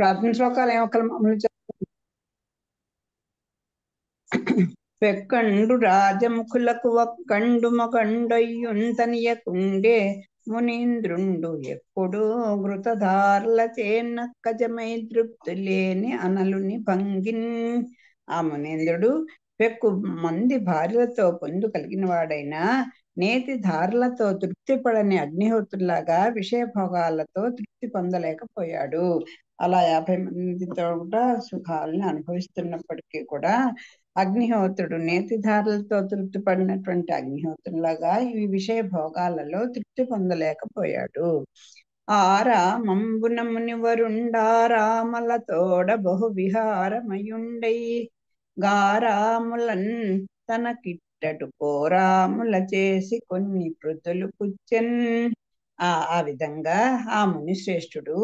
ప్రార్థన శ్లోకాలు ఏమొక్కలు మామూలు పెక్కండు రాజముఖులకు ఒక్కండు మకండయ్యుంతనియకుండే మునీంద్రుండు ఎప్పుడు ఘృతధారల చేనక్కజమై తృప్తి లేని అనలుని భంగిన్. ఆ మునీంద్రుడు పెక్కు మంది భార్యలతో పొందు కలిగిన వాడైనా నేతి ధారలతో తృప్తి పడని అగ్నిహోత్రులాగా విషయభోగాలతో తృప్తి పొందలేకపోయాడు. అలా 50 మందితో కూడా సుఖాలను అనుభవిస్తున్నప్పటికీ కూడా అగ్నిహోత్రుడు నేతిధారలతో తృప్తి పడినటువంటి అగ్నిహోత్రులాగా ఈ విషయ భోగాలలో తృప్తి పొందలేకపోయాడు. ఆరామంబున మునివరుండారామలతోడ బహు విహారమయుండై గారాములన్ తనకిట్టటు కోరాముల చేసి కొన్ని పృతులు పుచ్చెన్. ఆ విధంగా ఆ మునిశ్రేష్ఠుడు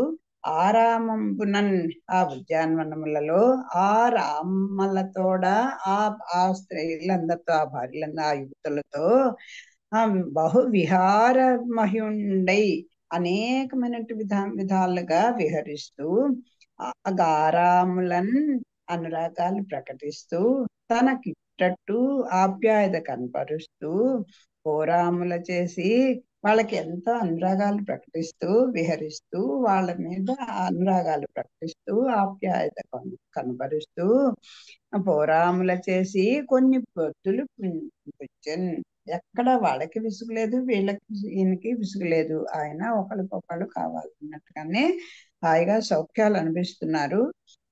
ఆరామంబునన్ ఆ ఉద్యానవనములలో ఆ రామలతోడ ఆ స్త్రీలందరితో ఆ భార్యలందరూ ఆ యువతులతో బహు విహారమహ్యుండై అనేకమైన విధాలుగా విహరిస్తూ గారాములన్ అనురాగాలు ప్రకటిస్తూ తనకిట్టట్టు ఆప్యాయత కనపరుస్తూ కోరాముల చేసి వాళ్ళకి ఎంతో అనురాగాలు ప్రకటిస్తూ విహరిస్తూ వాళ్ళ మీద అనురాగాలు ప్రకటిస్తూ ఆప్యాయత కనబరుస్తూ పోరాముల చేసి కొన్ని పొత్తులు పుచ్చన్. ఎక్కడ వాళ్ళకి విసుగులేదు, వీళ్ళకి ఈయనకి విసుగులేదు. ఆయన ఒకరికొకరు కావాలన్నట్టుగానే హాయిగా సౌఖ్యాలు అనిపిస్తున్నారు.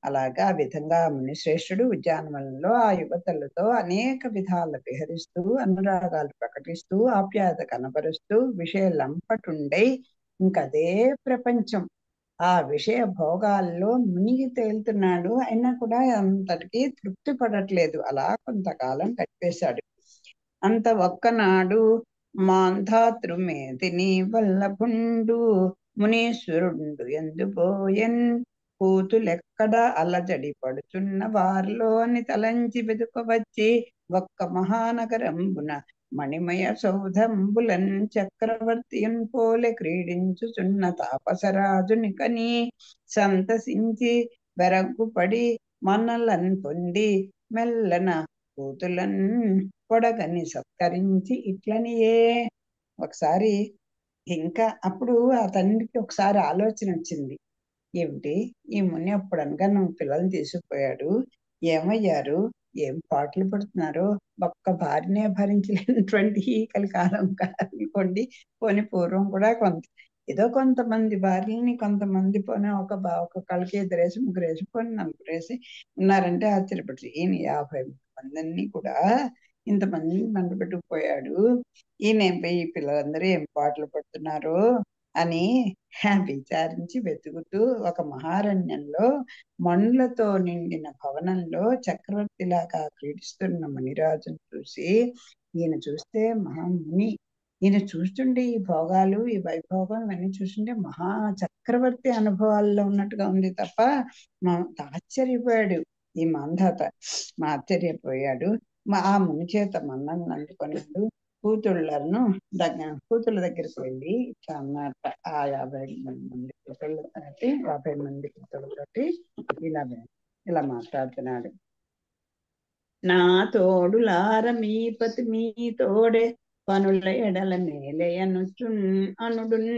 అలాగా ఆ విధంగా మునిశ్రేష్ఠుడు ఉద్యానవనంలో ఆ యువతలతో అనేక విధాల విహరిస్తూ అనురాగాలు ప్రకటిస్తూ ఆప్యాయత కనబరుస్తూ విషయాలంపటుండై ఇంకదే ప్రపంచం ఆ విషయ భోగాల్లో మునిగి తేలుతున్నాడు. అయినా కూడా అంతటికీ తృప్తి పడట్లేదు. అలా కొంతకాలం గడిపేశాడు. అంత ఒక్కనాడు మాంధాతృమేదిని వల్లభుండు మునీశ్వరుండు ఎందుపోయన్ కూతులెక్కడ అలజడి పడుచున్న వారిలో అని తలంచి వెదుకవచ్చి ఒక్క మహానగరంబున మణిమయ సౌధంబులన్ చక్రవర్తియున్ పోలె క్రీడించుచున్న తాపసరాజుని కని సంతసించి బెరగ్గుపడి మనలన్ పొంది మెల్లన కూతులన్ పొడగని సత్కరించి ఇట్లనియే. ఒకసారి ఇంకా అప్పుడు ఆ తండ్రికి ఒకసారి ఆలోచన వచ్చింది. ఏమిటి, ఈ ముని అప్పుడు అనగా నువ్వు పిల్లల్ని తీసుకుపోయాడు, ఏమయ్యారు, ఏం పాటలు పడుతున్నారో, ఒక్క భార్యనే భరించలేనటువంటి ఈ కలికాలం అనుకోండి. పోనీ పూర్వం కూడా ఏదో కొంతమంది భార్యని కొంతమంది పోనీ ఒకళ్ళకి 2 వేసి 3 వేసి పోనీ 4 వేసి ఉన్నారంటే ఆశ్చర్యపడుతుంది. ఈయన 50 మందిని కూడా ఇంతమంది మంట పెట్టుకుపోయాడు. ఈయన ఈ పిల్లలందరూ ఏం పాటలు పడుతున్నారు అని విచారించి వెతుకుతూ ఒక మహారణ్యంలో మణులతో నిండిన భవనంలో చక్రవర్తిలాగా క్రీడిస్తున్న మునిరాజును చూసి ఈయన చూస్తే మహాముని, ఈయన చూస్తుంటే ఈ భోగాలు ఈ వైభోగం ఇవన్నీ చూస్తుంటే మహా చక్రవర్తి అనుభవాల్లో ఉన్నట్టుగా ఉంది తప్ప ఆశ్చర్యపోయాడు ఈ మాంధాత. ఆశ్చర్యపోయాడు. ఆ ముని చేత మన్నలను అందుకున్నాడు. కూతుళ్ళ దగ్గరికి వెళ్ళి ఇట్లా అన్నట్ట. ఆ 50 మంది కూతుళ్ళతోటి 50 మంది కూతుళ్ళతోటి ఇలా మాట్లాడుతున్నాడు. నా తోడులార మీ పతి మీ తోడే పనుల ఎడల మేలే అనుడున్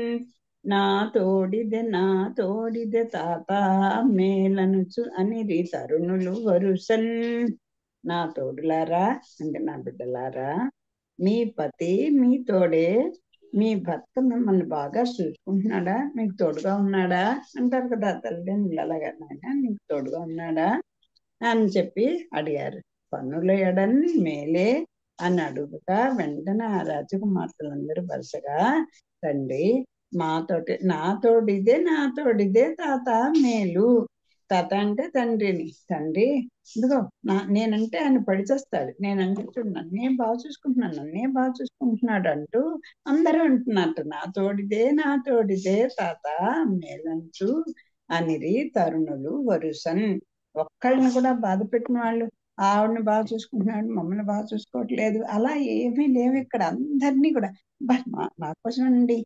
నా తోడిదే తాత మేలనుచు అని తరుణులు వరుసన్. నా తోడులారా అంటే నా బిడ్డలారా, మీ పతి మీ తోడే, మీ భర్త మిమ్మల్ని బాగా చూసుకుంటున్నాడా, మీకు తోడుగా ఉన్నాడా అంటారు కదా తల్లిదండ్రులు. అలాగా నాయన నీకు తోడుగా ఉన్నాడా అని చెప్పి అడిగారు. పన్నుల ఎడన్ని మేలే అని అడుగుతా వెంటనే ఆ రాజకుమార్తెలందరూ వరుసగా తండ్రి నా తోడిదే తాత మేలు. తాత అంటే తండ్రిని. తండ్రి ఇదిగో నేనంటే ఆయన పడిచేస్తాడు, నేనంటే చూడు నన్నే బాగా చూసుకుంటున్నాడు అంటూ అందరూ అంటున్నట్టు నా తోడిదే తాత మేలంచు అనిరి తరుణులు వరుసన్. ఒక్కళ్ళని కూడా బాధ పెట్టిన వాళ్ళు ఆవిడని బాగా చూసుకుంటున్నాడు, మమ్మల్ని బాగా చూసుకోవట్లేదు, అలా ఏమీ లేవు ఇక్కడ. అందరినీ కూడా నా కోసం అండి,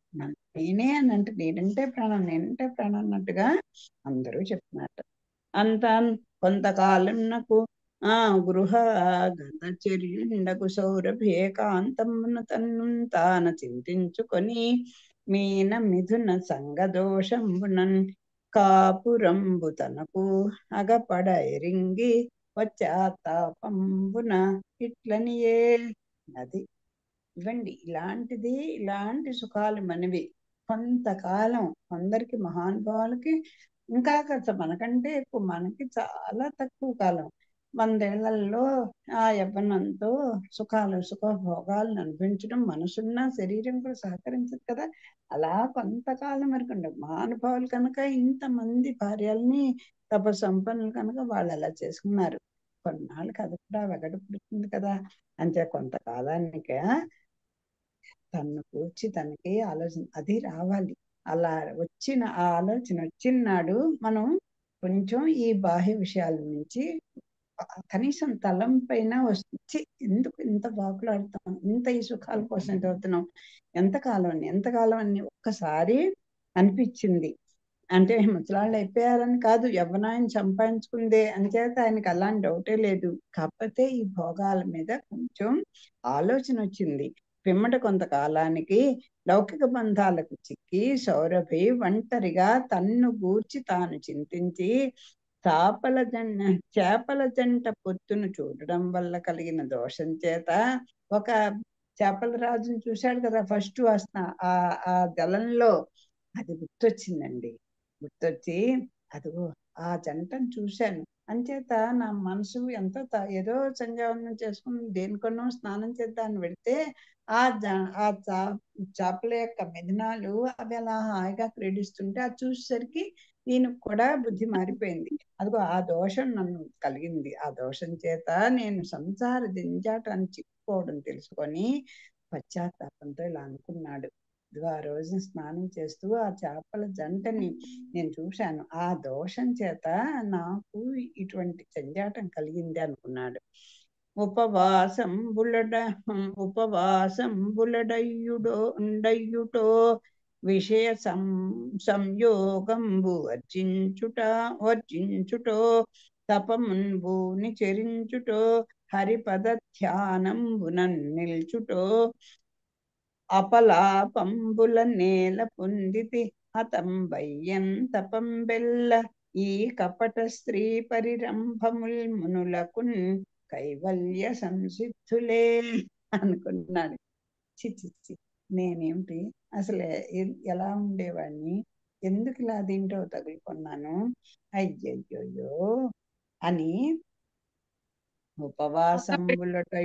నేనే అని అంటే, నేనంటే ప్రాణం, నేనంటే ప్రాణం అన్నట్టుగా అందరూ చెప్తున్నారు. అంత కొంతకాలం నాకు గృహ గతచర్యుండకు సౌరభేకాంతమున తన్ను తాన చింతించుకొని మీన మిథున సంగదోషంబునన్ కాపురంబు తనకు అగపడ ఎరింగి వచ్చాతాపంబున ఇట్లనియే. అది ఇవ్వండి, ఇలాంటి సుఖాలు మనవి. కొంతకాలం కొందరికి, మహానుభావులకి ఇంకా కాస్త మనకంటే ఎక్కువ, మనకి చాలా తక్కువ కాలం. 100 ఏళ్లలో ఆ యవ్వనంతో సుఖభోగాలను అనిపించడం, మనసున్న శరీరం కూడా సహకరించదు కదా. అలా కొంతకాలం వరకు ఉండదు. మహానుభావులు కనుక ఇంతమంది భార్యల్ని, తపసంపన్నులు కనుక వాళ్ళు అలా చేసుకున్నారు. కొన్నాళ్ళకి అది కూడా వెగటు పుడుతుంది కదా. అంతే కొంతకాలానికి తనను కూర్చి తనకి ఆలోచన అది రావాలి. అలా వచ్చిన ఆ ఆలోచన వచ్చినాడు మనం కొంచెం ఈ బాహ్య విషయాల నుంచి కనీసం తలం పైన వచ్చి, ఎందుకు ఇంత బాకులాడుతాం, ఇంత ఈ సుఖాల కోసం చదువుతున్నాం, ఎంతకాలం అని ఒక్కసారి అనిపించింది. అంటే ముసలాళ్ళు అయిపోయారని కాదు, యవ్వనాన్ని సంపాదించుకుందే అంచేత ఆయనకి అలాంటి డౌటే లేదు. కాకపోతే ఈ భోగాల మీద కొంచెం ఆలోచన వచ్చింది. పిమ్మట కొంతకాలానికి లౌకిక బంధాలకు చిక్కి సౌరభి ఒంటరిగా తన్ను గూర్చి తాను చింతించి చేపల జంట పొత్తును చూడడం వల్ల కలిగిన దోషం చేత, ఒక చేపల రాజుని చూశాడు కదా ఫస్ట్ ఆ జలంలో, అది గుర్తొచ్చిందండి. గుర్తొచ్చి అదిగో ఆ జంటను చూశాను అంచేత నా మనసు ఎంతో ఏదో సంధ్యావందనం చేసుకుని దేనికొన్నో స్నానం చేద్దాన్ని వెళితే ఆ చేపల యొక్క మిథునాలు అవి అలా హాయిగా క్రీడిస్తుంటే అది చూసేసరికి ఈయనకు కూడా బుద్ధి మారిపోయింది. అదిగో ఆ దోషం నన్ను కలిగింది, ఆ దోషం చేత నేను సంసార జంజాటాన్ని చిక్కుకోవడం తెలుసుకొని పశ్చాత్తాపంతో ఇలా అనుకున్నాడు. ఇదిగో ఆ రోజున స్నానం చేస్తూ ఆ చేపల జంటని నేను చూశాను, ఆ దోషం చేత నాకు ఇటువంటి జంజాటం కలిగింది అనుకున్నాడు. ఉపవాసం బులడయ్యుటో విషయ సంయోగంబు వర్జించుటో తపమున్బూని చెరించుటో హరిపద ధ్యానంబునన్ నిల్చుటో అపలాపంబుల నేల పొందితి హతంబయ్యన్ తపంబెల్ల ఈ కపట స్త్రీ పరిరంభముల్ మునులకున్ కైవల్య సంసిద్ధులే అనుకున్నాడు. చిచ్చి, నేనేమిటి అసలు ఎలా ఉండేవాడిని, ఎందుకు ఇలా దీంట్లో తగులుకున్నాను, అయ్యయ్యో అని ఉపవాసంబులటయ్యుటో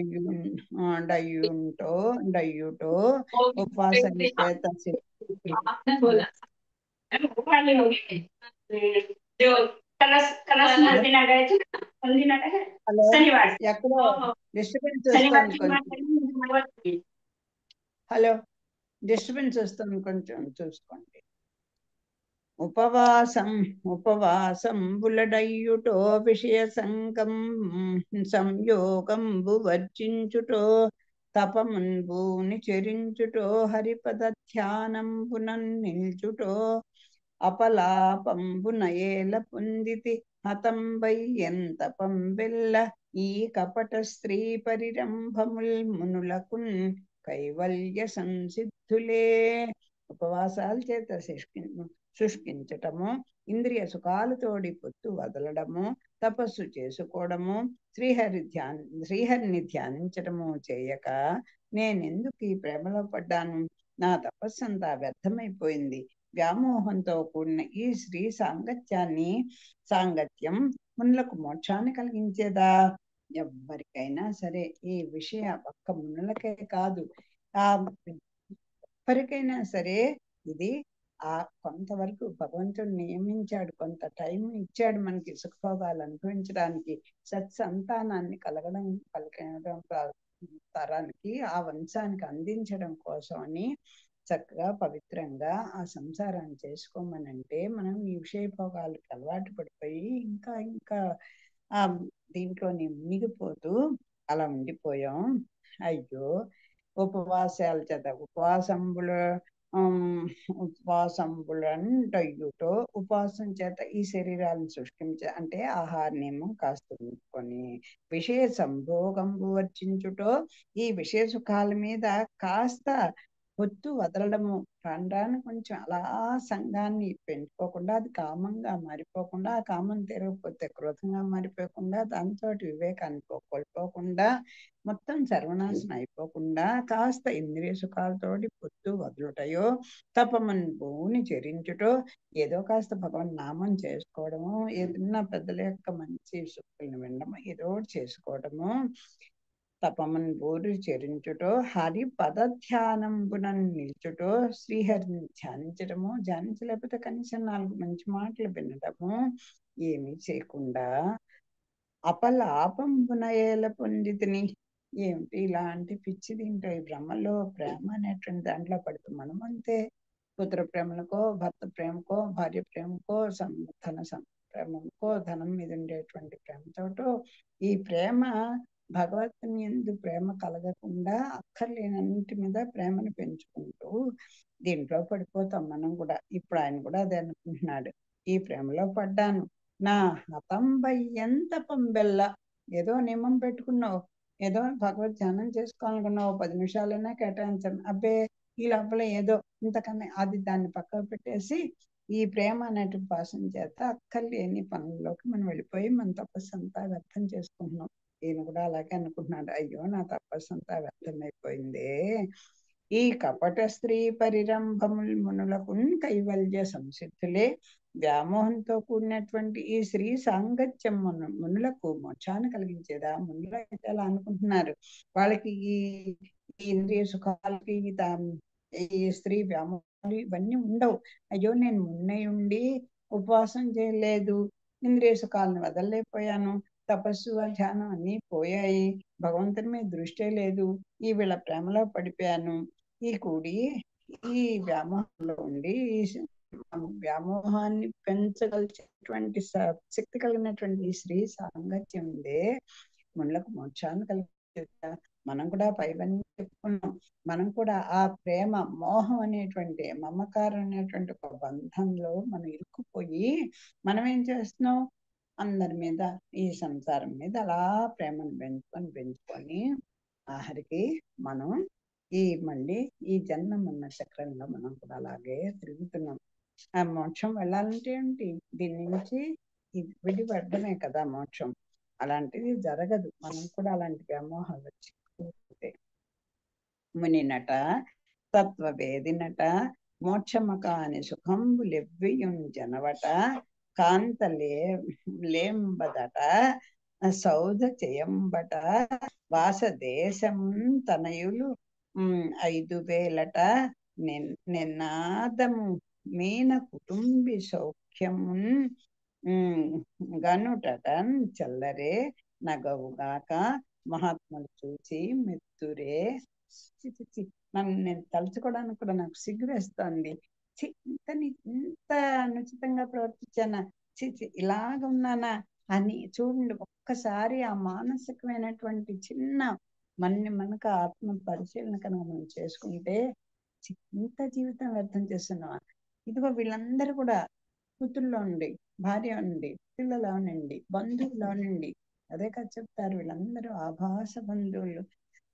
ఉపవాసం చేత ఎక్కడో డిస్టర్బెన్స్ వస్తుంది కొంచెం. హలో, డిస్టర్బెన్స్ వస్తుంది కొంచెం చూసుకోండి. ఉపవాసం బులడయ్యుటో విషయ సంయోగంబు వర్జించుటో తపమున్బూని చెరించుటో హరిపద ధ్యానంబునన్ నిల్చుటో అపలాపంబున ఏల పొందితి హతంబయ్యన్ తపంబెల్ల ఈ కపట స్త్రీ పరిరంభముల్ మునులకున్ కైవల్య సంసిద్ధులే. ఉపవాసాల చేత శుష్కించటము, ఇంద్రియ సుఖాలతోడి పొత్తు వదలడము, తపస్సు చేసుకోవడము, శ్రీహరిని ధ్యానించడము చేయక నేనెందుకు ఈ ప్రేమలో పడ్డాను, నా తపస్సంతా వ్యర్థమైపోయింది. వ్యామోహంతో కూడిన ఈ శ్రీ సాంగత్యం మునులకు మోక్షాన్ని కలిగించేదా? ఎవ్వరికైనా సరే ఈ విషయ ఒక్క మునులకే కాదు, ఎవరికైనా సరే ఇది కొంతవరకు భగవంతుడు నియమించాడు, కొంత టైం ఇచ్చాడు మనకి సుఖభోగాలు అనుభవించడానికి, సత్సంతానాన్ని కలగడం తరానికి, ఆ వంశానికి అందించడం కోసం అని చక్కగా పవిత్రంగా ఆ సంసారాన్ని చేసుకోమనంటే మనం ఈ విషయ భోగాలకు అలవాటు పడిపోయి ఇంకా ఇంకా దీంట్లోని మునిగిపోతూ అలా ఉండిపోయాం. అయ్యో, ఉపవాసాల చేత ఉపవాసంబులంటయ్యుటో ఉపవాసం చేత ఈ శరీరాలను అంటే ఆహారనేమో కాస్త ఉంచుకొని విషయ సంభోగంబు వర్జించుటో ఈ విషయ సుఖాల మీద కాస్త పొత్తు వదలడము. రాను కొంచెం అలా సంఘాన్ని పెంచుకోకుండా, అది కామంగా మారిపోకుండా, ఆ కామం తీరకపోతే క్రోధంగా మారిపోకుండా, దాంతో వివేకాన్ని కోల్పోకుండా, మొత్తం సర్వనాశనం అయిపోకుండా కాస్త ఇంద్రియ సుఖాలతోటి పొత్తు వదులుటయో, తపమని భూని చరించుటో, ఏదో కాస్త భగవన్ నామం చేసుకోవడము, ఏదన్నా పెద్దల యొక్క మంచి సూక్తులను వినడము, ఏదో చేసుకోవడము, తపమన్ బోరు చరించుటో, హరి పద ధ్యానంబునన్ నిల్చుటో, శ్రీహరిని ధ్యానించడము, ధ్యానించలేకపోతే కనీసం 4 మంచి మాటలు వినడము ఏమీ చేయకుండా అపలాపంబున ఏల పొందితిని. ఏమిటి ఇలాంటి పిచ్చి దీంట్లో ఈ భ్రమలో ప్రేమ అనేటువంటి దాంట్లో పడుతూ మనం అంతే. పుత్ర ప్రేమలకో, భర్త ప్రేమకో, భార్య ప్రేమకో, ప్రేమకో, ధనం మీద ఉండేటువంటి ప్రేమతోటో ఈ ప్రేమ భగవంతుని యందు ప్రేమ కలగకుండా అక్కర్లేనన్నింటి మీద ప్రేమను పెంచుకుంటూ దీంట్లో పడిపోతాం మనం కూడా. ఇప్పుడు ఆయన కూడా అదే అనుకుంటున్నాడు, ఈ ప్రేమలో పడ్డాను, నా హతంబై ఎంత పంబెల్ల. ఏదో నియమం పెట్టుకున్నావు, ఏదో భగవద్ ధ్యానం చేసుకోవాలనుకున్నావు, 10 నిమిషాలైనా కేటాయించాను, అబ్బే ఈ లోపల ఏదో ఇంతకన్నా అది దాన్ని పక్కకు పెట్టేసి ఈ ప్రేమ అనేటి పాసం చేత అక్కర్లేని పనుల్లోకి మనం వెళ్ళిపోయి మన తపస్సు అంతా వ్యర్థం చేసుకుంటున్నాం. ఈయన కూడా అలాగే అనుకుంటున్నాడు, అయ్యో నా తపస్సు అంతా వ్యర్థమైపోయిందే. ఈ కపట స్త్రీ పరిరంభముల్ మునులకు కైవల్య సంసిద్ధులే. వ్యామోహంతో కూడినటువంటి ఈ స్త్రీ సాంగత్యం మునులకు మోక్షాన్ని కలిగించేదా? మునులు అయితే అలా అనుకుంటున్నారు, వాళ్ళకి ఈ ఇంద్రియ సుఖాలకి ఈ స్త్రీ వ్యామోహాలు ఇవన్నీ ఉండవు. అయ్యో నేను మున్నై ఉండి ఉపవాసం చేయలేదు, ఇంద్రియ సుఖాలను వదలలేకపోయాను, తపస్సు ధ్యానం అన్నీ పోయాయి, భగవంతుని మీద దృష్టే లేదు, ఈ వీళ్ళ ప్రేమలో పడిపోయాను, ఈ కూడి ఈ వ్యామోహంలో ఉండి వ్యామోహాన్ని పెంచగలిచేటువంటి శక్తి కలిగినటువంటి ఈ స్త్రీ సాంగత్యం ఉందే మునులకు మోక్షాన్ని కలిగే. మనం కూడా పైవన్నీ చెప్పుకున్నాం, మనం కూడా ఆ ప్రేమ మోహం అనేటువంటి మమకారం అనేటువంటి ఒక బంధంలో మనం ఇరుక్కుపోయి మనం ఏం చేస్తున్నాం, అందరి మీద ఈ సంసారం మీద అలా ప్రేమను పెంచుకొని ఆఖరికి మనం ఈ మళ్ళీ ఈ జన్మ ఉన్న చక్రంలో మనం కూడా అలాగే తిరుగుతున్నాం. ఆ మోక్షం వెళ్ళాలంటే ఏంటి, దీని నుంచి విడిపడమే కదా మోక్షం. అలాంటిది జరగదు, మనం కూడా అలాంటి వ్యామోహాలు వచ్చి మునినట తత్వవేదినట మోక్షమకాని సుఖంబులెవ్వియుం జనవట కాంతలేంబదట సౌధ చేయంబట వాసదేశం తనయులు 5,000 నిన్నాదము మీన కుటుంబి సౌఖ్యమున్ గనుటటన్ చల్లరే నగవుగాక మహాత్ములు చూచి మెత్తురే. నన్ను నేను తలుచుకోవడానికి కూడా నాకు సిగ్గు వేస్తోంది. ఇంత అనుచితంగా ప్రవర్తించానా, ఇలాగ ఉన్నానా అని చూడండి. ఒక్కసారి ఆ మానసికమైనటువంటి చిన్న మనకు ఆత్మ పరిశీలన కనుక మనం చేసుకుంటే ఇంత జీవితం వ్యర్థం చేస్తున్నావా. ఇదిగో వీళ్ళందరూ కూడా కూతుర్లో నుండి, భార్య నుండి, పిల్లలో నుండి, బంధువులో నుండి అదే కదా చెప్తారు, వీళ్ళందరూ ఆభాస బంధువులు.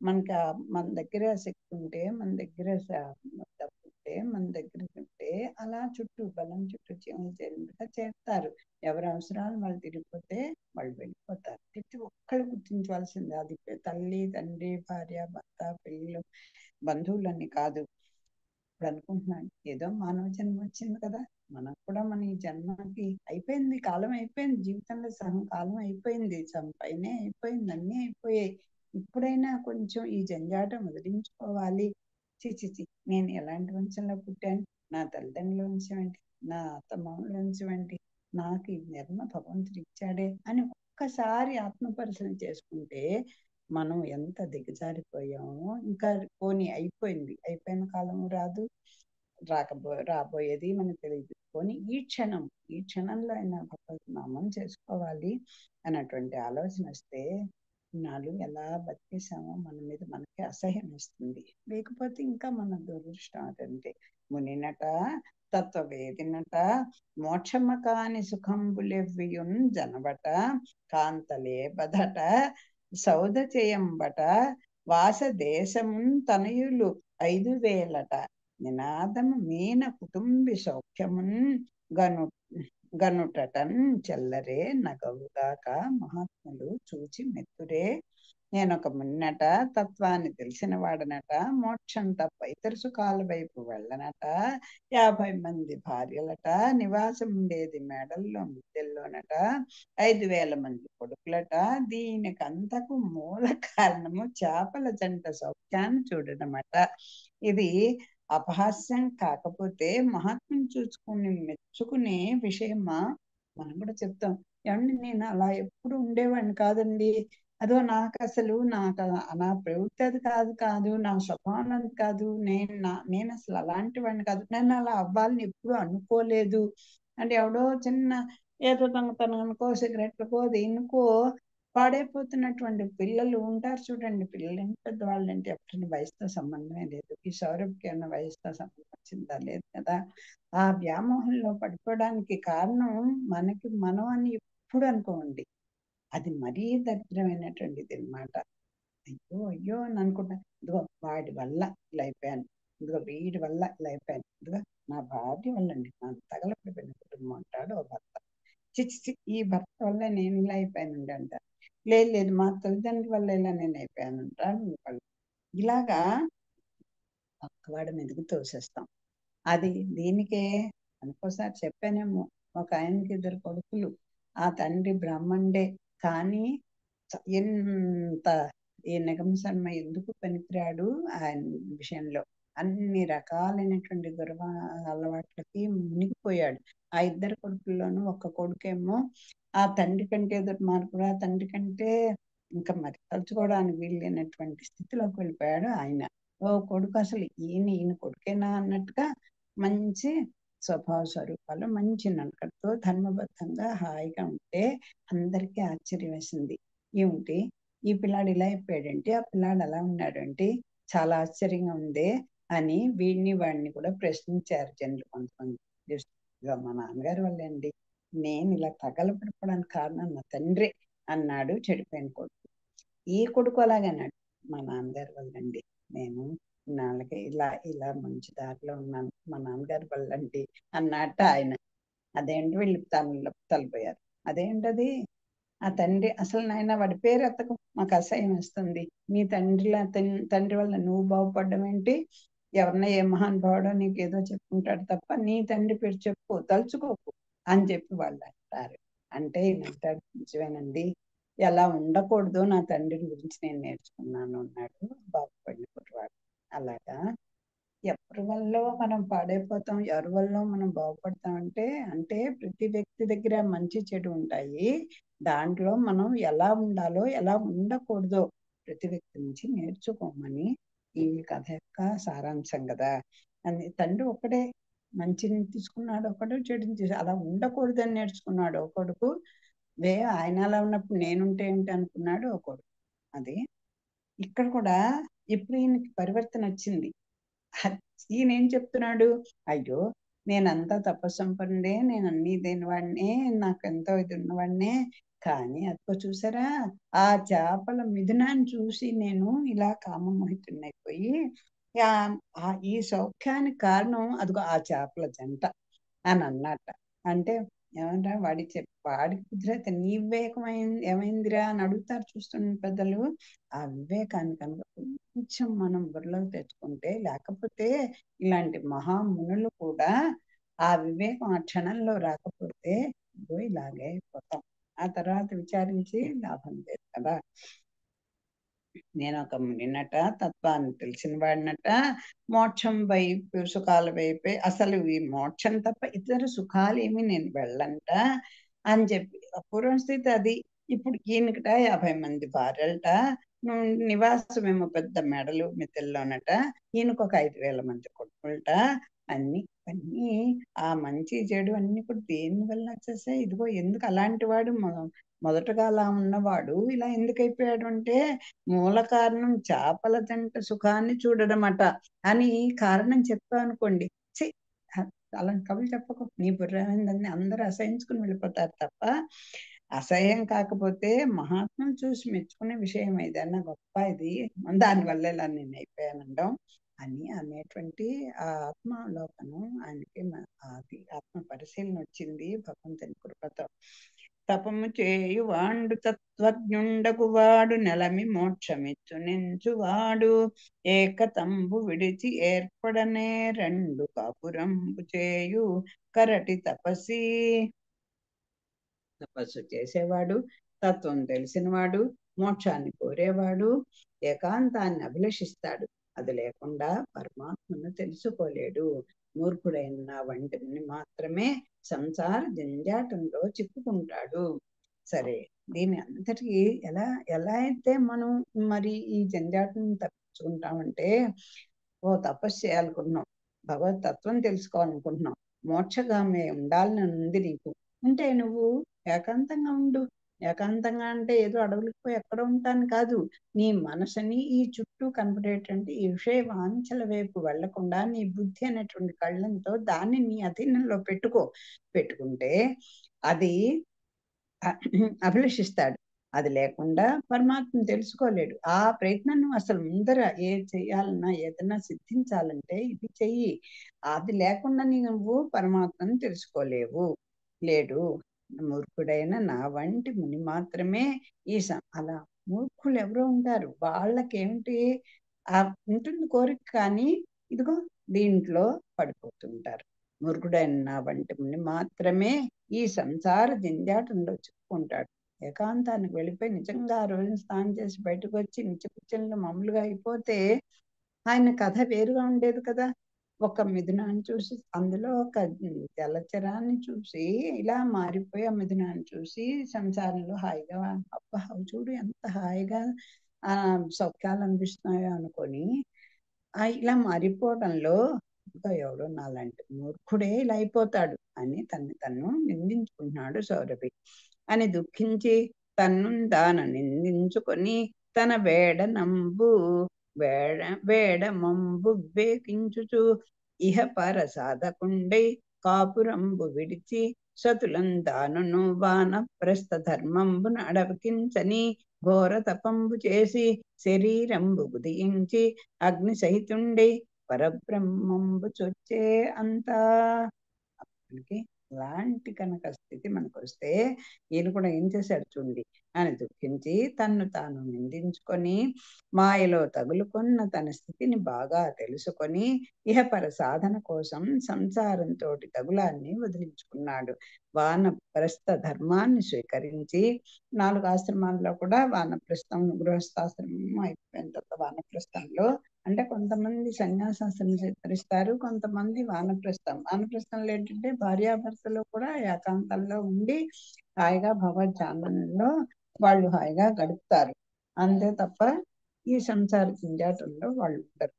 మన దగ్గర శక్తి ఉంటే, మన దగ్గర డబ్బు ఉంటే, మన దగ్గర ఉంటే అలా చుట్టూ బలం చుట్టూ చేరినట్టుగా చేస్తారు. ఎవరి అవసరాలు వాళ్ళు తిరిగిపోతే వాళ్ళు వెళ్ళిపోతారు. ప్రతి ఒక్కళ్ళు గుర్తించవలసింది అది, తల్లి, తండ్రి, భార్య, భర్త, పిల్లలు, బంధువులని కాదు. ఇప్పుడు అనుకుంటున్నాను, ఏదో మానవ జన్మ వచ్చింది కదా, మనకు కూడా మన ఈ జన్మకి అయిపోయింది, కాలం అయిపోయింది, జీవితంలో సగం కాలం అయిపోయింది, పైనే అయిపోయింది, అన్నీ అయిపోయాయి. ఇప్పుడైనా కొంచెం ఈ జంజాటం వదిలించుకోవాలి. చిచి నేను ఎలాంటి వంశంలో పుట్టాను, నా తల్లిదండ్రుల వంశం ఏంటి, నా అత్తమామల వంశం ఏంటి, నాకు ఈ జన్మ భగవంతుడు ఇచ్చాడే అని ఒక్కసారి ఆత్మ పరిశీలన చేసుకుంటే మనం ఎంత దిగజారిపోయామో. ఇంకా పోనీ అయిపోయింది, అయిపోయిన కాలం రాదు, రాబోయేది మనకు తెలియదు. పోనీ ఈ క్షణంలో ఆయన భగవత్ నామం చేసుకోవాలి అన్నటువంటి ఆలోచన వస్తే నాలు ఎలా బతికేసామో మన మీద మనకి అసహ్యం వేస్తుంది. లేకపోతే ఇంకా మన దురదృష్టం అదంటే. మునినట తత్వవేదినట మోక్షమ కాని సుఖంబులెవ్వియున్ జనబట కాంతలే బదట సౌద చేయంబట వాస దేశమున్ తనయులు 5,000 నినాదము మీన కుటుంబి సౌఖ్యమున్ గను గనుటటన్ చెల్లరే నగవుగాక మహాత్ములు చూచి మెత్తురే. నేనొక మున్నట తత్వాన్ని తెలిసిన వాడనట, మోక్షం తప్ప ఇతర సుఖాల వైపు వెళ్ళనట, 50 మంది భార్యలట, నివాసం ఉండేది మేడల్లో మిద్దెల్లోనట, 5,000 మంది కొడుకులట, దీనికంతకు మూల కారణము చేపల జంట సౌఖ్యాన్ని చూడడమట. ఇది అపహాస్యం కాకపోతే మహాత్ముని చూసుకుని మెచ్చుకునే విషయమా? మనం కూడా చెప్తాం, ఏమండి నేను అలా ఎప్పుడు ఉండేవాడిని కాదండి, అదో నా ప్రవృత్తి అది కాదు, నా స్వభావం అది కాదు, నేను అసలు అలాంటి వాడిని కాదు, నేను అలా అవ్వాలని ఎప్పుడు అనుకోలేదు అంటే ఎవడో చిన్న ఏదో దొంగతనానికో సిగరెట్లకో దేనికో పాడైపోతున్నటువంటి పిల్లలు ఉంటారు చూడండి. పిల్లలేంటి పెద్దవాళ్ళంటే ఎప్పుడు వయసుతో సంబంధమే లేదు. ఈ సౌరభ్కి ఏమైనా వయసుతో సంబంధం వచ్చిందా? లేదు కదా. ఆ వ్యామోహంలో పడిపోవడానికి కారణం మనం అని ఎప్పుడు అనుకోండి, అది మరీ దరిద్రమైనటువంటిది అన్నమాట. అయ్యో అని అనుకుంటా, ఇదిగో వాడి వల్ల ఇలా అయిపోయాను, ఇదిగో వీడి వల్ల ఇలా అయిపోయాను, ఇదిగో నా భార్య వల్ల అండి నా తగలపడిపోయిన కుటుంబం అంటాడు ఓ భర్త. చిచ్చి ఈ భర్త వల్ల నేను ఇలా అయిపోయానండి అంటారు. లేదు మా తల్లిదండ్రుల వల్ల ఇలా నేను అయిపోయాను అంటారు వాళ్ళు. ఇలాగా పక్కవాడి మీదకి తోసేస్తాం. అది దీనికే అనుకోసారి చెప్పానేమో, ఒక ఆయనకి 2 కొడుకులు, ఆ తండ్రి బ్రాహ్మణుడే, కానీ ఎంత ఈ నిగమ శర్మ ఎందుకు పనికిరాడు ఆయన విషయంలో. అన్ని రకాలైనటువంటి అలవాట్లకి మునిగిపోయాడు. ఆ 2 కొడుకుల్లోనూ ఒక కొడుకేమో ఆ తండ్రి కంటే దుర్మార్గుడు, ఆ తండ్రి కంటే ఇంకా మరి తలుచుకోవడానికి వీలైనటువంటి స్థితిలోకి వెళ్ళిపోయాడు ఆయన. ఓ కొడుకు అసలు ఈయన కొడుకేనా అన్నట్టుగా మంచి స్వభావ స్వరూపాలు, మంచి నడకతో ధర్మబద్ధంగా హాయిగా ఉంటే అందరికీ ఆశ్చర్యం వేసింది. ఏమిటి ఈ పిల్లాడు ఇలా అయిపోయాడంటే, ఆ పిల్లాడు అలా ఉన్నాడంటే, చాలా ఆశ్చర్యంగా ఉంది అని వాడిని కూడా ప్రశ్నించారు జనులు కొంతమంది. మా నాన్నగారి వల్లే అండి, నేను ఇలా తగలపడిపోవడానికి కారణం నా తండ్రి అన్నాడు చెడిపోయిన కొడుకు. ఈ కొడుకు అలాగే అన్నాడు, మా నాన్నగారి వల్లండి, నేను నాన్నకి ఇలా మంచి దారిలో ఉన్నాను, మా నాన్నగారి వల్లండి అన్నట్ట ఆయన. అదేంటి వీళ్ళు తలపోయారు. అదేంటది, ఆ తండ్రి అసలు నాయన వాడి పేరు ఎత్తకు, మాకు అసహ్యం వస్తుంది. నీ తండ్రి వల్ల నువ్వు బాగుపడడం ఏంటి? ఎవరన్నా ఏ మహానుభావుడో నీకేదో చెప్పుకుంటాడు తప్ప నీ తండ్రి పేరు చెప్పు, తలుచుకోకు అని చెప్పి వాళ్ళు అంటారు. అంటే ఈయనంటాడు, నిజమేనండి, ఎలా ఉండకూడదు నా తండ్రిని గురించి నేను నేర్చుకున్నాను అన్నాడు బాగుపడిన కుర్రవాడు. అలాగా ఎవరి వల్ల మనం పాడైపోతాం, ఎవరి వల్ల మనం బాగుపడతాం అంటే ప్రతి వ్యక్తి దగ్గర మంచి చెడు ఉంటాయి. దాంట్లో మనం ఎలా ఉండాలో ఎలా ఉండకూడదో ప్రతి వ్యక్తి నుంచి నేర్చుకోమని ఈ కథ యొక్క సారాంశం కదా. అని తండ్రి ఒక్కడే మంచిని తీసుకున్నాడు, ఒకడు చెడుని తీసు, అలా ఉండకూడదని నేర్చుకున్నాడు ఒక కొడుకు. ఆయన అలా ఉన్నప్పుడు నేనుంటే ఏంటి అనుకున్నాడు ఒక కొడుకు. అది ఇక్కడ కూడా ఇప్పుడు ఈయనకి పరివర్తన వచ్చింది. ఈయన ఏం చెప్తున్నాడు, అయ్యో నేనంతా తపస్సంపన్నుడే, నేను అన్ని దేనివాడినే, నాకు ఎంతో ఇది ఉన్నవాడినే, కానీ అదిగో చూసారా ఆ చేపల మిథునాన్ని చూసి నేను ఇలా కామమోహితున్నైపోయి ఈ సౌఖ్యానికి కారణం అదిగో ఆ చేపల జంట అని అన్నట్ట. అంటే ఏమంటా వాడి కుదిరైతే నీ వివేకం ఏమైందిరా అని అడుగుతారు చూస్తున్న పెద్దలు. ఆ వివేకాన్ని కనుక కొంచెం మనం బుర్రలోకి తెచ్చుకుంటే, లేకపోతే ఇలాంటి మహామునులు కూడా ఆ వివేకం ఆ క్షణంలో రాకపోతే ఇలాగే అయిపోతాం. ఆ తర్వాత విచారించి లాభం లేదు కదా. నేను ఒక మునినట, తత్వాన్ని తెలిసిన వాడినట, మోక్షం వైపు సుఖాల వైపే, అసలు ఈ మోక్షం తప్ప ఇతర సుఖాలు ఏమి నేను వెళ్ళంట అని చెప్పి పూర్వం స్థితి అది. ఇప్పుడు ఈయనకట 50 మంది భార్యలట, నివాసమేమో పెద్ద మెడలు మిద్దెల్లోనట, ఈయనకు ఒక 5,000 మంది కొడుకులట, అన్ని అన్నీ ఆ మంచి చెడు అన్ని కూడా దేని వల్ల వచ్చేసాయి. ఇదిగో ఎందుకు అలాంటి వాడు మొదటగా అలా ఉన్నవాడు ఇలా ఎందుకు అయిపోయాడు అంటే మూల కారణం చేపల జంట సుఖాన్ని చూడడమట అని కారణం చెప్పానుకోండి. ఛీ! అలాంటి కబుర్లు చెప్పకు, నీ బుర్ర ఏందని అందరూ అసహించుకుని వెళ్ళిపోతారు తప్ప, అసహ్యం కాకపోతే మహాత్ములు చూసి మెచ్చుకునే విషయం ఏదన్నా గొప్ప ఇది, దానివల్ల ఇలా నేను అయిపోయానంటాం అని అనేటువంటి ఆ ఆత్మావలోకనం ఆయనకి అది ఆత్మ పరిశీలన వచ్చింది భగవంతుని కృపతో. తపము చేయువాండు తత్వజ్ఞుండగువాడు నెలమి మోక్షమిచ్చు నించువాడు ఏకతంబు విడిచి ఏర్పడనే రెండు కాపురంబు చేయు కరటి తపసి. తపస్సు చేసేవాడు, తత్వం తెలిసినవాడు, మోక్షాన్ని కోరేవాడు ఏకాంతాన్ని అభిలషిస్తాడు. అది లేకుండా పరమాత్మను తెలుసుకోలేడు. మూర్ఖుడైన నా వంటిని మాత్రమే సంసార జంజాటంలో చిక్కుకుంటాడు. సరే, దీని అంతటికి ఎలా ఎలా అయితే మనం మరి ఈ జంజాటం తప్పించుకుంటామంటే, ఓ తపస్సు చేయాలనుకుంటున్నాం, భగవత్ తత్వం తెలుసుకోవాలనుకుంటున్నాం, మోక్షగామి ఉండాలని ఉంది నీకు, ఉంటే నువ్వు ఏకాంతంగా ఉండు. ఏకాంతంగా అంటే ఏదో అడవులకు పోయి ఎక్కడ ఉంటాను కాదు, నీ మనసుని ఈ చుట్టూ కనపడేటువంటి ఈ విషయ వాంఛల వైపు వెళ్లకుండా నీ బుద్ధి అనేటువంటి కళ్ళంతో దాన్ని నీ అధీనంలో పెట్టుకుంటే అది అభిలషిస్తాడు. అది లేకుండా పరమాత్మను తెలుసుకోలేడు. ఆ ప్రయత్నం నువ్వు అసలు ముందర చేయాలన్నా ఏదన్నా సిద్ధించాలంటే ఇది చెయ్యి. అది లేకుండా నువ్వు పరమాత్మను తెలుసుకోలేవు. లేడు. మూర్ఖుడైన నా వంటి ముని మాత్రమే అలా మూర్ఖులు ఎవరో ఉంటారు, వాళ్ళకేమిటి ఉంటుంది కోరిక, కానీ ఇదిగో దీంట్లో పడిపోతుంటారు. మూర్ఖుడైన నా వంటి ముని మాత్రమే ఈ సంసార జంజాటంలో చిక్కుకుంటాడు. ఏకాంతానికి వెళ్ళిపోయి నిజంగా ఆ రోజున స్నానం చేసి బయటకు వచ్చి నిత్యకృత్యంలో మామూలుగా అయిపోతే ఆయన కథ వేరుగా ఉండేది కదా. ఒక మిథునాన్ని చూసి, అందులో ఒక జలచరాన్ని చూసి ఇలా మారిపోయి ఆ మిథునాన్ని చూసి సంసారంలో హాయిగా అబ్బా చూడు ఎంత హాయిగా సౌఖ్యాలు అనిపిస్తున్నాయో అనుకొని ఇలా మారిపోవడంలో ఇంకా ఎవడో నాలాంటి మూర్ఖుడే ఇలా అయిపోతాడు అని తను నిందించుకుంటున్నాడు సౌరభి. అని దుఃఖించి తన్ను తాను నిందించుకొని తన వేడమంబు వేకించుచు ఇహ పర సాధకుండై కాపురంబు విడిచి సతులంతాను వానప్రస్థ ధర్మంబును అడవికించని ఘోర తపంబు చేసి శరీరంబు ఉదయించి అగ్ని సహితుండై పరబ్రహ్మంబు చొచ్చే అంతా. అలాంటి కనుక స్థితి మనకు వస్తే ఈయన కూడా ఏం చేశాడు చూడండి అని దుఃఖించి తన్ను తాను నిందించుకొని మాయలో తగులుకున్న తన స్థితిని బాగా తెలుసుకొని ఇహపర సాధన కోసం సంసారంతో తగులాన్ని వదిలించుకున్నాడు. వానప్రస్థ ధర్మాన్ని స్వీకరించి 4 ఆశ్రమాల్లో కూడా వానప్రస్థం గృహస్థాశ్రమం అయిపోయిన తర్వాత వానప్రస్థంలో అంటే కొంతమంది సన్యాసాశ్రమం స్వీకరిస్తారు, కొంతమంది వానప్రస్థంలో ఏంటంటే భార్యాభర్తలు కూడా ఏకాంతంలో ఉండి హాయిగా భగవద్ ధ్యానంలో వాళ్ళు హాయిగా గడుపుతారు. అంతే తప్ప ఈ సంసార చింజాటంలో వాళ్ళు ఉంటారు.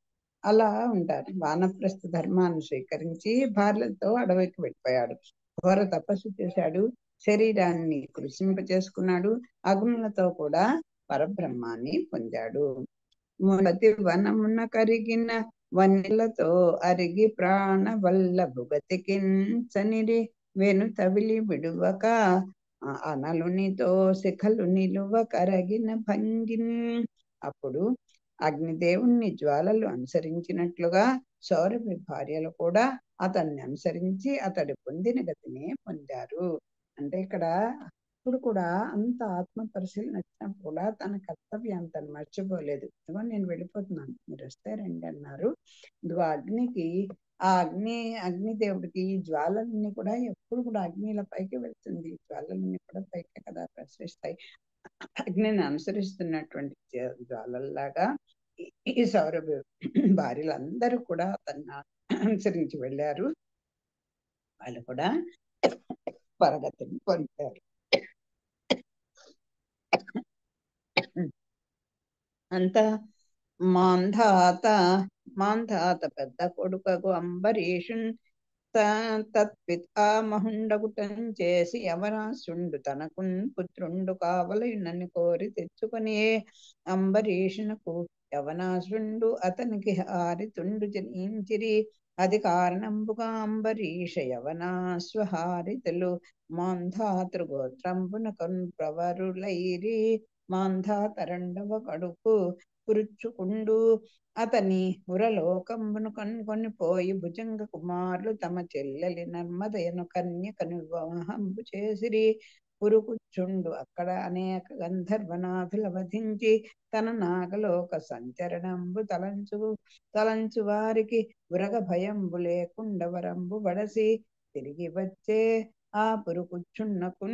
అలా ఉంటారు. వానప్రస్థ ధర్మాన్ని స్వీకరించి భార్యలతో అడవికి వెళ్ళిపోయాడు. ఘోర తపస్సు చేశాడు, శరీరాన్ని కృషింపచేసుకున్నాడు, అగ్నులతో కూడా పరబ్రహ్మాన్ని పొందాడు. ప్రతి వనమున కరిగిన వన్నెలతో అరిగి ప్రాణ వల్ల భుగతికించనిరి వెను తవిలి విడువక అనలునితో శిఖలు నిలువ కరగిన భంగిన్. అప్పుడు అగ్నిదేవుణ్ణి జ్వాలలు అనుసరించినట్లుగా సౌరభి భార్యలు కూడా అతన్ని అనుసరించి అతడు పొందిన గతినే పొందారు. అంటే ఇక్కడ ఇప్పుడు కూడా అంత ఆత్మ పరిశీలన వచ్చినప్పుడు కూడా తన కర్తవ్యాన్ని తను మర్చిపోలేదు. ఇదిగో నేను వెళ్ళిపోతున్నాను, మీరు వస్తే రండి అన్నారు. ఇదిగో అగ్నికి ఆ అగ్నిదేవుడికి ఈ జ్వాలలన్నీ కూడా ఎప్పుడు కూడా అగ్నిల పైకి వెళ్తుంది, జ్వాలలన్నీ కూడా పైకి కదా ప్రసరిస్తాయి. అగ్నిని అనుసరిస్తున్నటువంటి జ్వాలల్లాగా ఈ సౌరభ భార్యలందరూ కూడా అతన్ని అనుసరించి వెళ్ళారు. వాళ్ళు కూడా పరగతిని పొందారు. అంత మాంధాత మాంధాత పెద్ద కొడుకగు అంబరీషున్ తత్పితామహుండగుటం చేసి యవనాశుండు తనకున్ పుత్రుండు కావలయునని కోరి తెచ్చుకొని అంబరీషునకు యవనాశుండు అతనికి హారితుండు జనించిరి. అది కారణంబుగా అంబరీష యవనాశ్వహారితులు మాంధాతృగోత్రంబున ప్రవరులైరి. మాంధాత రెండవ కడుకు పురుచుకుండు అతని ఉరలోకంబును కనుకొని పోయి భుజంగ కుమారులు తమ చెల్లెలి నర్మదయను కన్యకను వివాహంబు చేసిరి. పురుకుచ్చుండు అక్కడ అనేక గంధర్వనాథుల వధించి తన నాగలోక సంచరణంబు తలంచు వారికి ఉరగ భయంబు లేకుండ వరంబు బడసి తిరిగి వచ్చే. ఆ పురుకుచ్చున్నకు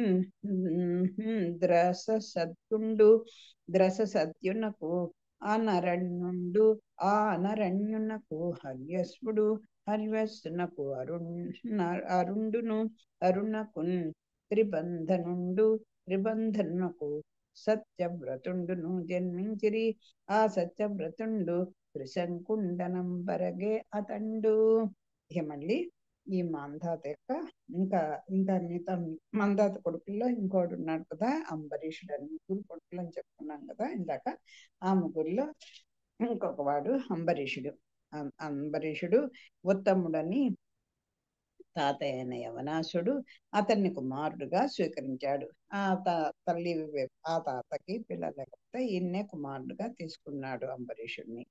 ద్రస సత్యునకు అనరణ్యుండు. ఆ అనరణ్యునకు హర్యస్వుడు. హర్యస్సునకు అరుండును. అరుణకున్ త్రిబంధనుండు. త్రిబంధనునకు సత్యవ్రతుండును జన్మించిరి. ఆ సత్యవ్రతుండు త్రిశంకుండనంబరగే అతండు. ఇక మళ్ళీ ఈ మాంధాత యొక్క ఇంకా ఇంకా మిగతా మాంధాత కొడుకుల్లో ఇంకోటి ఉన్నాడు కదా అంబరీషుడు అని. ముగ్గురు కొడుకులు అని చెప్పుకున్నాం కదా ఇందాక. ఆ ముగ్గురులో ఇంకొక వాడు అంబరీషుడు. అంబరీషుడు ఉత్తముడని తాతయ్య అయిన యవనాసుడు అతన్ని కుమారుడుగా స్వీకరించాడు. ఆ తాతకి పిల్లలు లేకపోతే ఈయన్నే కుమారుడుగా తీసుకున్నాడు అంబరీషుడిని.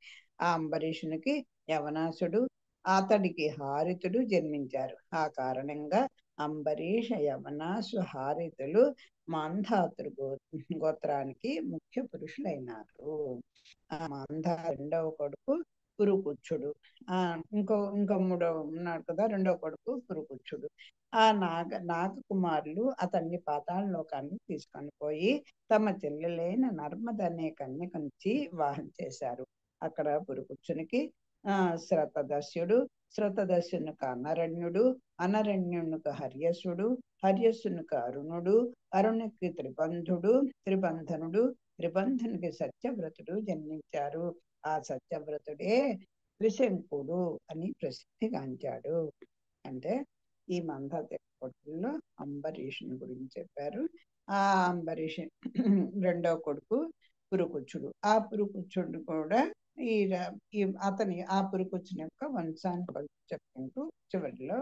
ఆ అంబరీషునికి యవనాసుడు అతడికి హారితుడు జన్మించారు. ఆ కారణంగా అంబరీష యవనాసు హారితులు మాంధాతృ గోత్రానికి ముఖ్య పురుషులైనారు. ఆ మాంధా రెండవ కొడుకు పురుకుచ్చుడు. ఇంకో మూడో ఉన్నాడు కదా రెండవ కొడుకు పురుకుచ్చుడు. ఆ నాగ కుమారులు అతన్ని పాతాళ లోకాన్ని తీసుకొని పోయి తమ చెల్లెలైన నర్మద అనే కన్యకనిచ్చి వివాహం చేశారు. అక్కడ పురుకుచ్చునికి శ్రతదస్యుడు, శ్రతదస్యునికి అనరణ్యుడు, అనరణ్యునికి హర్యసుడు, హర్యస్సునికి అరుణుడు, అరుణునికి త్రిబంధుడు, త్రిబంధనుడు, త్రిబంధునికి సత్యవ్రతుడు జన్మించారు. ఆ సత్యవ్రతుడే త్రిశంకుడు అని ప్రసిద్ధిగాంచాడు. అంటే ఈ మంధాత కొడుకుల్లో అంబరీషుని గురించి చెప్పారు. ఆ అంబరీషు రెండవ కొడుకు పురుకుచ్చుడు. ఆ పురుకుచ్చుడు కూడా ఆ పురుకుచ్చుని యొక్క వంశాన్ని చెప్పుకుంటూ చివరిలో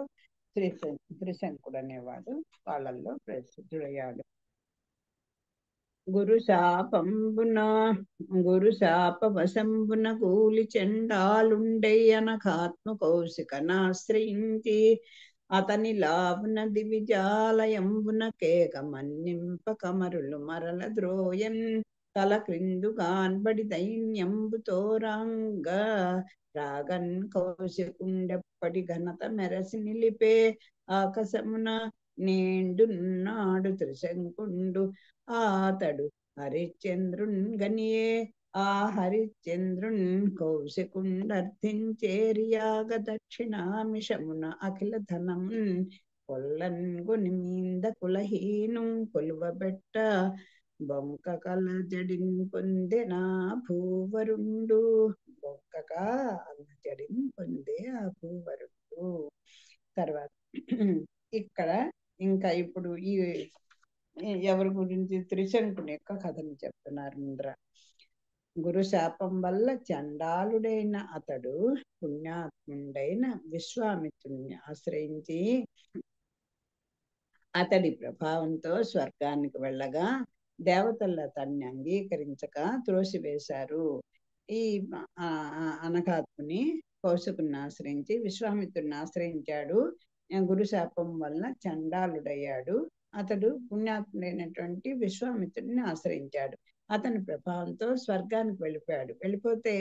త్రిశంకుడు అనేవాడు వాళ్ళల్లో ప్రసిద్ధుడయ్యాడు. గురు శాపవశంబున కూలి చెండాలుండెయ్యనఘాత్మ కౌశికనాశ్రయించి అతని లావున దివిజాలయంబున కేక మన్నింప కమరులు మరల ద్రోయం తల క్రిందుగాన్బడి దైన్యంబుతో రాగన్ కౌశికుండెప్పటి ఘనత మెరసి నిలిపే. ఆకాశమున నేండున్నాడు త్రిశంకుండు ఆతడు హరిశ్చంద్రున్ గనియే. ఆ హరిశ్చంద్రున్ కౌశికుండర్థించేరియాగ దక్షిణామిషమున అఖిల ధనమున్ కొల్లన్ గొనిమీంద కులహీను కొలువబెట్ట బొంకకల జడిన్ పొందెనా భూవరుండు. బొంకక జడిన్ పొందే ఆ భూవరుండు. తర్వాత ఇక్కడ ఇంకా ఇప్పుడు ఈ ఎవరి గురించి త్రిశంకుని యొక్క కథను చెప్తున్నారు. ముందర గురు శాపం వల్ల చండాలుడైన అతడు పుణ్యాత్ముడైన విశ్వామిత్రుని ఆశ్రయించి అతడి ప్రభావంతో స్వర్గానికి వెళ్ళగా దేవతల అతన్ని అంగీకరించక త్రోసివేశారు. ఈ అనఘాత్ముని కౌశికుని ఆశ్రయించి విశ్వామిత్రుని ఆశ్రయించాడు. గురు శాపం వల్ల చండాలుడయ్యాడు. అతడు పుణ్యాత్ముడైనటువంటి విశ్వామిత్రుడిని ఆశ్రయించాడు. అతని ప్రభావంతో స్వర్గానికి వెళ్ళిపోయాడు. వెళ్ళిపోతే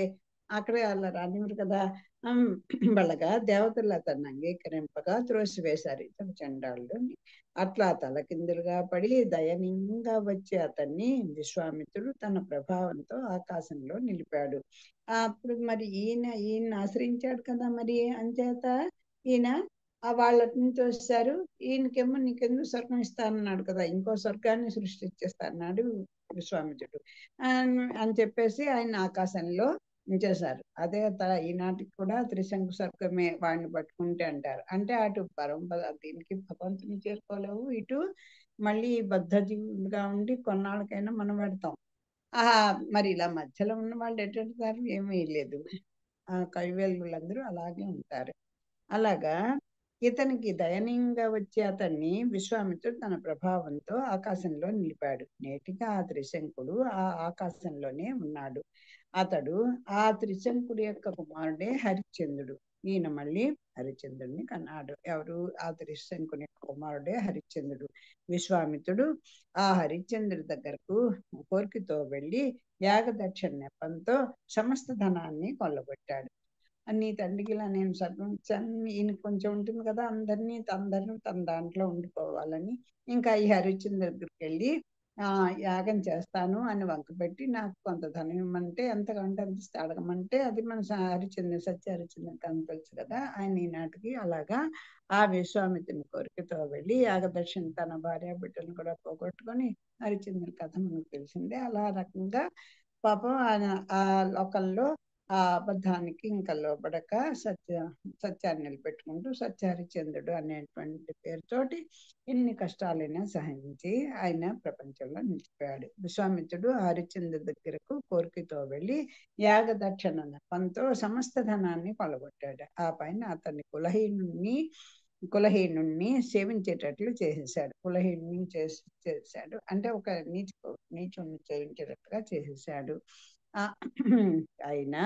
అక్కడే అలా రానివారు కదా, వాళ్ళగా దేవతలు అతన్ని అంగీకరింపగా త్రోసివేశారు ఇతను చండాలుడు. అట్లా తలకిందులుగా పడి దయనీయంగా వచ్చే అతన్ని విశ్వామిత్రుడు తన ప్రభావంతో ఆకాశంలో నిలిపాడు. అప్పుడు మరి ఈయన ఆశ్రయించాడు కదా, మరి అంచేత ఈయన వాళ్ళ నుంచి వచ్చారు. ఈయనకేమో నీకెందుకు స్వర్గం ఇస్తానన్నాడు కదా, ఇంకో స్వర్గాన్ని సృష్టించేస్తాన్నాడు విశ్వామిత్రుడు అని చెప్పేసి ఆయన ఆకాశంలో చేశారు. అదే ఈనాటికి కూడా త్రిశంకు స్వర్గమే వాడిని పట్టుకుంటే అంటారు. అంటే అటు పరంపర దీనికి భగవంతుని చేరుకోలేవు, ఇటు మళ్ళీ బద్ధ జీవులుగా ఉండి కొన్నాళ్ళకైనా మనం పెడతాం. మరి ఇలా మధ్యలో ఉన్న వాళ్ళు ఎటెళ్తారు? ఏమీ లేదు. కైవేలులందరూ అలాగే ఉంటారు. అలాగా ఇతనికి దయనీయంగా వచ్చే అతన్ని విశ్వామిత్రుడు తన ప్రభావంతో ఆకాశంలో నిలిపాడు. నేటికి ఆ త్రిశంకుడు ఆ ఆకాశంలోనే ఉన్నాడు. అతడు ఆ త్రిశంకుడి యొక్క కుమారుడే హరిశ్చంద్రుడు. ఈయన మళ్ళీ హరిశ్చంద్రుడిని కన్నాడు. ఎవరు? ఆ త్రిశంకుని యొక్క కుమారుడే హరిశ్చంద్రుడు. విశ్వామిత్రుడు ఆ హరిశ్చంద్రుడి దగ్గరకు కోరికతో వెళ్ళి యాగదక్షిణ నెపంతో సమస్త ధనాన్ని కొల్లగొట్టాడు. నీ తండ్రికి ఇలా నేను సర్వం ఇచ్చాను, ఈయనకి కొంచెం ఉంటుంది కదా, అందరినీ తన దాంట్లో ఉండిపోవాలని ఇంకా ఈ హరిశ్చంద్ర దగ్గరికి వెళ్ళి యాగం చేస్తాను అని వంకపెట్టి నాకు కొంత ధనం ఇమ్మంటే ఎంతకంటే అంత ఇస్తే అడగమంటే అది మన సత్య హరిశ్చంద్రుడికి అని తెలుసు కదా. ఆయన ఈనాటికి అలాగా ఆ విశ్వామిత్రుని కోరికతో వెళ్ళి యాగదర్శన తన భార్య బిడ్డలను కూడా పోగొట్టుకొని, హరిశ్చంద్రుని కథ మనకు తెలిసిందే. అలా రకంగా పాపం ఆయన ఆ లోకంలో ఆ అబద్ధానికి ఇంకా లోబడక సత్యాన్ని నిలబెట్టుకుంటూ సత్యహరిశ్చంద్రుడు అనేటువంటి పేరుతోటి ఎన్ని కష్టాలైనా సహించి ఆయన ప్రపంచంలో నిలిచిపోయాడు. విశ్వామిత్రుడు హరిశ్చంద్రుడి దగ్గరకు కోరికతో వెళ్ళి యాగదక్షిణ నెపంతో సమస్త ధనాన్ని కొలగొట్టాడు. ఆ పైన అతన్ని కులహీనుణ్ణి సేవించేటట్లు చేసేసాడు. కులహీనుని చేశాడు అంటే ఒక నీచుణ్ణి చేయించేటట్టుగా చేసేసాడు. అయినా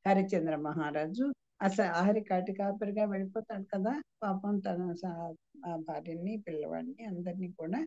హరిశ్చంద్ర మహారాజు ఆఖరి కాటి కాపరిగా వెళ్ళిపోతాడు కదా. పాపం తన భార్యని పిల్లవాడిని అందరినీ కూడా